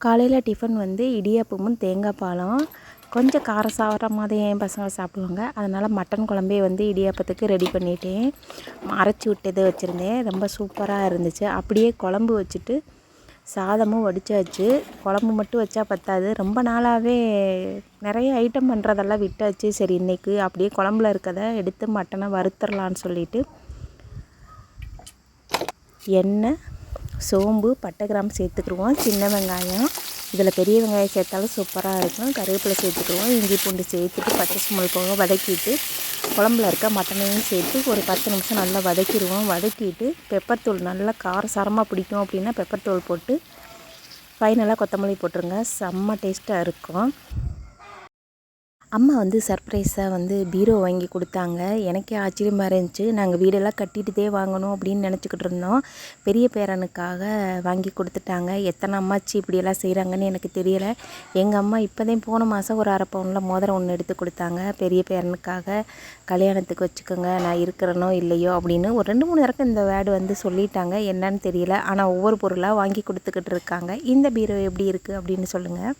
காலையில் டிஃபன் வந்து இடியாப்பமும் தேங்காய் பாலும். கொஞ்சம் காரசாரமாக தான் என் பசங்க சாப்பிடுவாங்க. அதனால் மட்டன் குழம்பே வந்து இடியாப்பத்துக்கு ரெடி பண்ணிட்டேன். அரைச்சி விட்டது வச்சுருந்தேன். ரொம்ப சூப்பராக இருந்துச்சு. அப்படியே குழம்பு வச்சுட்டு சாதமும் வடித்தாச்சு. குழம்பு மட்டும் வச்சா பத்தாது. ரொம்ப நாளாகவே நிறைய ஐட்டம் பண்ணுறதெல்லாம் விட்டாச்சு. சரி இன்றைக்கி அப்படியே குழம்புல இருக்கதை எடுத்து மட்டனை வறுத்துடலான்னு சொல்லிவிட்டு எண்ணெய், சோம்பு, பட்டை, கிராம்பு சேர்த்துக்குருவோம். சின்ன வெங்காயம், இதில் பெரிய வெங்காயம் சேர்த்தாலும் சூப்பராக இருக்கும். கருவேப்பிலை சேர்த்துக்குருவோம். இஞ்சி பூண்டு சேர்த்துட்டு பச்சை ஸ்மெல் போக வதக்கிட்டு குழம்புல இருக்க மட்டனையும் சேர்த்து ஒரு 10 நிமிஷம் நல்லா வதக்கிடுவோம். வதக்கிட்டு பெப்பர் தூள், நல்லா காரசாரமாக பிடிக்கும் அப்படின்னா பெப்பர் தூள் போட்டு ஃபைனலாக கொத்தமல்லி போட்டுருங்க. செம்ம டேஸ்ட்டாக இருக்கும். அம்மா வந்து சர்ப்ரைஸாக வந்து பீரோ வாங்கி கொடுத்தாங்க. எனக்கே ஆச்சரியமாக இருந்துச்சு. நாங்கள் வீடெல்லாம் கட்டிட்டுதே வாங்கணும் அப்படின்னு நினச்சிக்கிட்டு இருந்தோம். பெரிய பேரனுக்காக வாங்கி கொடுத்துட்டாங்க. எத்தனை அம்மாச்சி இப்படியெல்லாம் செய்கிறாங்கன்னு எனக்கு தெரியலை. எங்கள் அம்மா இப்போதான் போன மாதம் ஒரு 1/2 பவுனில் மோதிரம் ஒன்று எடுத்து கொடுத்தாங்க. பெரிய பேரனுக்காக கல்யாணத்துக்கு வச்சுக்கோங்க, நான் இருக்கிறனோ இல்லையோ அப்படின்னு ஒரு 2-3 தடவை இந்த வேர்டு வந்து சொல்லிட்டாங்க. என்னன்னு தெரியல. ஆனால் ஒவ்வொரு பொருளாக வாங்கி கொடுத்துக்கிட்டு இருக்காங்க. இந்த பீரோ எப்படி இருக்குது அப்படின்னு சொல்லுங்கள்.